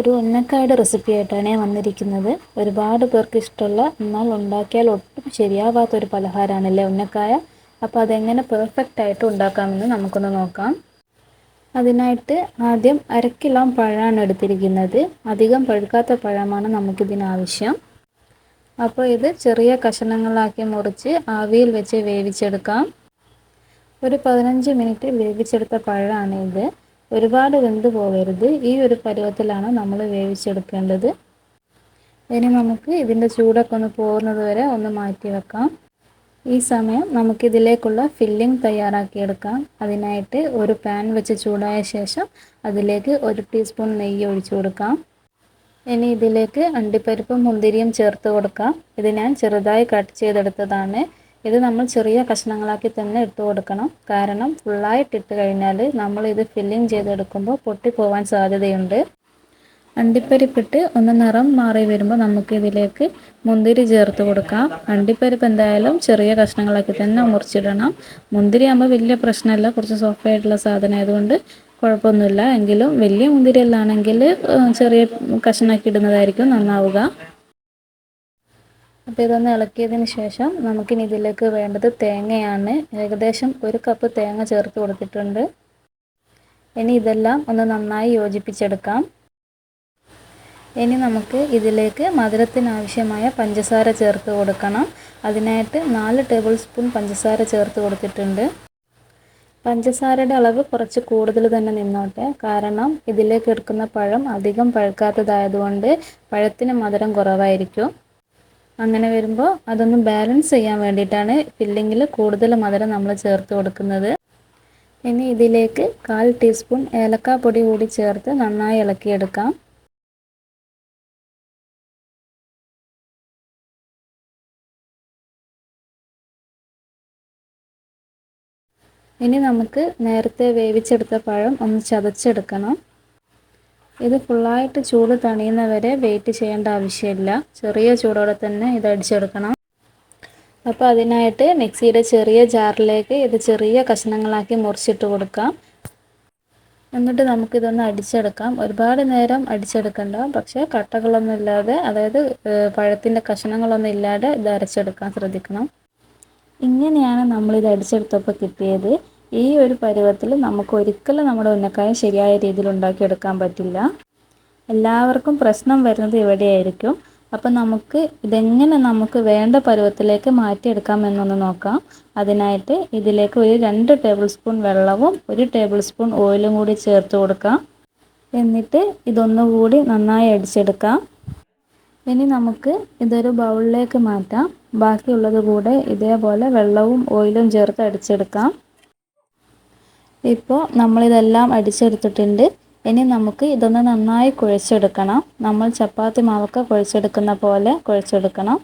ഒരു ഉന്നക്കായുടെ റെസിപ്പി ആയിട്ടാണ് ഞാൻ വന്നിരിക്കുന്നത്. ഒരുപാട് പേർക്ക് ഇഷ്ടമുള്ള എന്നാൽ ഉണ്ടാക്കിയാൽ ഒട്ടും ശരിയാവാത്തൊരു പലഹാരമാണല്ലേ ഉന്നക്കായ. അപ്പോൾ അതെങ്ങനെ പെർഫെക്റ്റ് ആയിട്ട് ഉണ്ടാക്കാമെന്ന് നമുക്കൊന്ന് നോക്കാം. അതിനായിട്ട് ആദ്യം 1/2 കിലോ പഴമാണ് എടുത്തിരിക്കുന്നത്. അധികം പഴുക്കാത്ത പഴമാണ് നമുക്കിതിനാവശ്യം. അപ്പോൾ ഇത് ചെറിയ കഷണങ്ങളാക്കി മുറിച്ച് ആവിയിൽ വെച്ച് വേവിച്ചെടുക്കാം. ഒരു 15 മിനിറ്റ് വേവിച്ചെടുത്ത പഴമാണ് ഇത്. ഒരുപാട് വെന്ത് പോകരുത്. ഈ ഒരു പരുവത്തിലാണ് നമ്മൾ വേവിച്ചെടുക്കേണ്ടത്. ഇനി നമുക്ക് ഇതിൻ്റെ ചൂടൊക്കെ ഒന്ന് പോകുന്നത് വരെ ഒന്ന് മാറ്റി വെക്കാം. ഈ സമയം നമുക്കിതിലേക്കുള്ള ഫില്ലിംഗ് തയ്യാറാക്കിയെടുക്കാം. അതിനായിട്ട് ഒരു പാൻ വെച്ച് ചൂടായ ശേഷം അതിലേക്ക് 1 ടീസ്പൂൺ നെയ്യ് ഒഴിച്ചു കൊടുക്കാം. ഇനി ഇതിലേക്ക് അണ്ടിപ്പരിപ്പും മുന്തിരിയും ചേർത്ത് കൊടുക്കാം. ഇത് ഞാൻ ചെറുതായി കട്ട് ചെയ്തെടുത്തതാണ്. ഇത് നമ്മൾ ചെറിയ കഷ്ണങ്ങളാക്കി തന്നെ ഇട്ട് കൊടുക്കണം. കാരണം ഫുള്ളായിട്ട് ഇട്ട് കഴിഞ്ഞാൽ നമ്മൾ ഇത് ഫില്ലിംഗ് ചെയ്തെടുക്കുമ്പോൾ പൊട്ടിപ്പോവാൻ സാധ്യതയുണ്ട്. അണ്ടിപ്പരിപ്പിട്ട് ഒന്ന് നിറം മാറി വരുമ്പോൾ നമുക്ക് ഇതിലേക്ക് മുന്തിരി ചേർത്ത് കൊടുക്കാം. അണ്ടിപ്പരിപ്പ് എന്തായാലും ചെറിയ കഷ്ണങ്ങളാക്കി തന്നെ മുറിച്ചിടണം. മുന്തിരി ആകുമ്പോൾ വലിയ പ്രശ്നമല്ല, കുറച്ച് സോഫ്റ്റ് ആയിട്ടുള്ള സാധനം ആയതുകൊണ്ട് കുഴപ്പമൊന്നുമില്ല. എങ്കിലും വലിയ മുന്തിരിയെല്ലാണെങ്കിൽ ചെറിയ കഷ്ണമാക്കി ഇടുന്നതായിരിക്കും നന്നാവുക. അപ്പോൾ ഇതൊന്ന് ഇളക്കിയതിന് ശേഷം നമുക്കിനി ഇതിലേക്ക് വേണ്ടത് തേങ്ങയാണ്. ഏകദേശം 1 കപ്പ് തേങ്ങ ചേർത്ത് കൊടുത്തിട്ടുണ്ട്. ഇനി ഇതെല്ലാം ഒന്ന് നന്നായി യോജിപ്പിച്ചെടുക്കാം. ഇനി നമുക്ക് ഇതിലേക്ക് മധുരത്തിനാവശ്യമായ പഞ്ചസാര ചേർത്ത് കൊടുക്കണം. അതിനായിട്ട് 4 ടേബിൾ സ്പൂൺ പഞ്ചസാര ചേർത്ത് കൊടുത്തിട്ടുണ്ട്. പഞ്ചസാരയുടെ അളവ് കുറച്ച് കൂടുതൽ തന്നെ നിന്നോട്ടെ. കാരണം ഇതിലേക്ക് എടുക്കുന്ന പഴം അധികം പഴുക്കാത്തതായതുകൊണ്ട് പഴത്തിന് മധുരം കുറവായിരിക്കും. അങ്ങനെ വരുമ്പോൾ അതൊന്ന് ബാലൻസ് ചെയ്യാൻ വേണ്ടിയിട്ടാണ് ഫില്ലിങ്ങിൽ കൂടുതൽ മധുരം നമ്മൾ ചേർത്ത് കൊടുക്കുന്നത്. ഇനി ഇതിലേക്ക് 1/4 ടീസ്പൂൺ ഏലക്കാപ്പൊടി കൂടി ചേർത്ത് നന്നായി ഇളക്കിയെടുക്കാം. ഇനി നമുക്ക് നേരത്തെ വേവിച്ചെടുത്ത പഴം ഒന്ന് ചതച്ചെടുക്കണം. ഇത് ഫുള്ളായിട്ട് ചൂട് തണിയുന്നവരെ വെയിറ്റ് ചെയ്യേണ്ട ആവശ്യമില്ല. ചെറിയ ചൂടോടെ തന്നെ ഇത് അടിച്ചെടുക്കണം. അപ്പോൾ അതിനായിട്ട് മിക്സിയുടെ ചെറിയ ജാറിലേക്ക് ഇത് ചെറിയ കഷ്ണങ്ങളാക്കി മുറിച്ചിട്ട് കൊടുക്കാം. എന്നിട്ട് നമുക്കിതൊന്ന് അടിച്ചെടുക്കാം. ഒരുപാട് നേരം അടിച്ചെടുക്കണ്ട, പക്ഷേ കട്ടകളൊന്നും ഇല്ലാതെ, അതായത് പഴത്തിൻ്റെ കഷ്ണങ്ങളൊന്നും ഇല്ലാതെ ഇത് അരച്ചെടുക്കാൻ ശ്രദ്ധിക്കണം. ഇങ്ങനെയാണ് നമ്മളിത് അടിച്ചെടുത്തപ്പോൾ കിട്ടിയത്. ഈ ഒരു പരുവത്തിൽ നമുക്ക് ഒരിക്കലും നമ്മുടെ ഉന്നക്കായ ശരിയായ രീതിയിൽ ഉണ്ടാക്കിയെടുക്കാൻ പറ്റില്ല. എല്ലാവർക്കും പ്രശ്നം വരുന്നത് ഇവിടെയായിരിക്കും. അപ്പം നമുക്ക് ഇതെങ്ങനെ നമുക്ക് വേണ്ട പരുവത്തിലേക്ക് മാറ്റിയെടുക്കാം എന്നൊന്ന് നോക്കാം. അതിനായിട്ട് ഇതിലേക്ക് ഒരു 2 ടേബിൾ സ്പൂൺ വെള്ളവും 1 ടേബിൾ സ്പൂൺ ഓയിലും കൂടി ചേർത്ത് കൊടുക്കാം. എന്നിട്ട് ഇതൊന്നുകൂടി നന്നായി അടിച്ചെടുക്കാം. ഇനി നമുക്ക് ഇതൊരു ബൗളിലേക്ക് മാറ്റാം. ബാക്കിയുള്ളത് കൂടെ ഇതേപോലെ വെള്ളവും ഓയിലും ചേർത്ത് അടിച്ചെടുക്കാം. ഇപ്പോൾ നമ്മളിതെല്ലാം അടിച്ചെടുത്തിട്ടുണ്ട്. ഇനി നമുക്ക് ഇതൊന്ന് നന്നായി കുഴച്ചെടുക്കണം. നമ്മൾ ചപ്പാത്തി മാവൊക്കെ കുഴച്ചെടുക്കുന്ന പോലെ കുഴച്ചെടുക്കണം.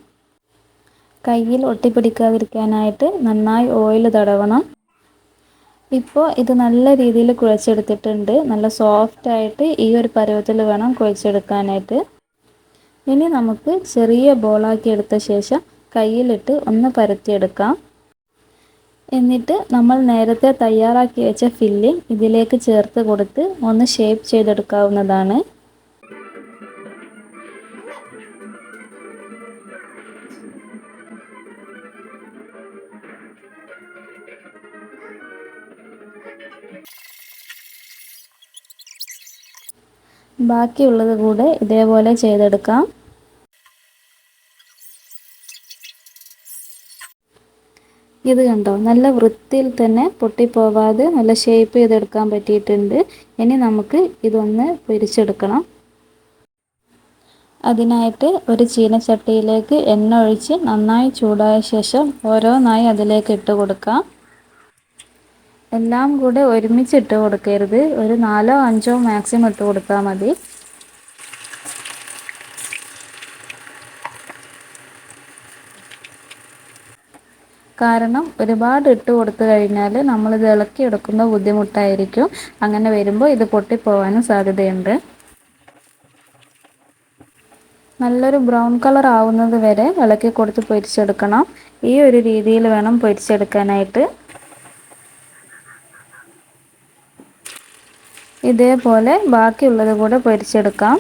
കയ്യിൽ ഒട്ടിപ്പിടിക്കാതിരിക്കാനായിട്ട് നന്നായി ഓയിൽ തടവണം. ഇപ്പോൾ ഇത് നല്ല രീതിയിൽ കുഴച്ചെടുത്തിട്ടുണ്ട്. നല്ല സോഫ്റ്റായിട്ട് ഈ ഒരു പരുവത്തിൽ വേണം കുഴച്ചെടുക്കാനായിട്ട്. ഇനി നമുക്ക് ചെറിയ ബോളാക്കി എടുത്ത ശേഷം കയ്യിലിട്ട് ഒന്ന് പരത്തിയെടുക്കാം. എന്നിട്ട് നമ്മൾ നേരത്തെ തയ്യാറാക്കി വെച്ച ഫില്ലിംഗ് ഇതിലേക്ക് ചേർത്ത് കൊടുത്ത് ഒന്ന് ഷേപ്പ് ചെയ്തെടുക്കാവുന്നതാണ്. ബാക്കിയുള്ളത് കൂടെ ഇതേപോലെ ചെയ്തെടുക്കാം. ഇത് കണ്ടോ, നല്ല വൃത്തിയിൽ തന്നെ പൊട്ടിപ്പോവാതെ നല്ല ഷേപ്പ് ചെയ്തെടുക്കാൻ പറ്റിയിട്ടുണ്ട്. ഇനി നമുക്ക് ഇതൊന്ന് പൊരിച്ചെടുക്കണം. അതിനായിട്ട് ഒരു ചീനച്ചട്ടിയിലേക്ക് എണ്ണ ഒഴിച്ച് നന്നായി ചൂടായ ശേഷം ഓരോന്നായി അതിലേക്ക് ഇട്ട് കൊടുക്കാം. എല്ലാം കൂടെ ഒരുമിച്ച് ഇട്ട് കൊടുക്കരുത്. ഒരു 4 5 മാക്സിമം ഇട്ട് കൊടുത്താൽ മതി. കാരണം ഒരുപാട് ഇട്ട് കൊടുത്തു കഴിഞ്ഞാൽ നമ്മളിത് ഇളക്കിയെടുക്കുമ്പോൾ ബുദ്ധിമുട്ടായിരിക്കും. അങ്ങനെ വരുമ്പോൾ ഇത് പൊട്ടിപ്പോവാനും സാധ്യതയുണ്ട്. നല്ലൊരു ബ്രൗൺ കളർ ആവുന്നത് വരെ ഇളക്കി കൊടുത്ത് പൊരിച്ചെടുക്കണം. ഈ ഒരു രീതിയിൽ വേണം പൊരിച്ചെടുക്കാനായിട്ട്. ഇതേപോലെ ബാക്കിയുള്ളത് കൂടെ പൊരിച്ചെടുക്കാം.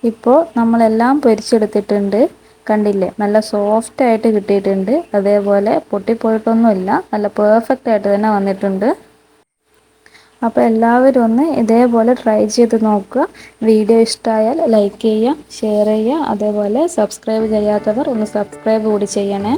ഇപ്പോൾ നമ്മളെല്ലാം പൊരിച്ചെടുത്തിട്ടുണ്ട്. കണ്ടില്ലേ, നല്ല സോഫ്റ്റ് ആയിട്ട് കിട്ടിയിട്ടുണ്ട്. അതേപോലെ പൊട്ടിപ്പോയിട്ടൊന്നുമില്ല, നല്ല പെർഫെക്റ്റ് ആയിട്ട് തന്നെ വന്നിട്ടുണ്ട്. അപ്പോൾ എല്ലാവരും ഒന്ന് ഇതേപോലെ ട്രൈ ചെയ്ത് നോക്കുക. വീഡിയോ ഇഷ്ടമായാൽ ലൈക്ക് ചെയ്യുക, ഷെയർ ചെയ്യുക, അതേപോലെ സബ്സ്ക്രൈബ് ചെയ്യാത്തവർ ഒന്ന് സബ്സ്ക്രൈബ് കൂടി ചെയ്യണേ.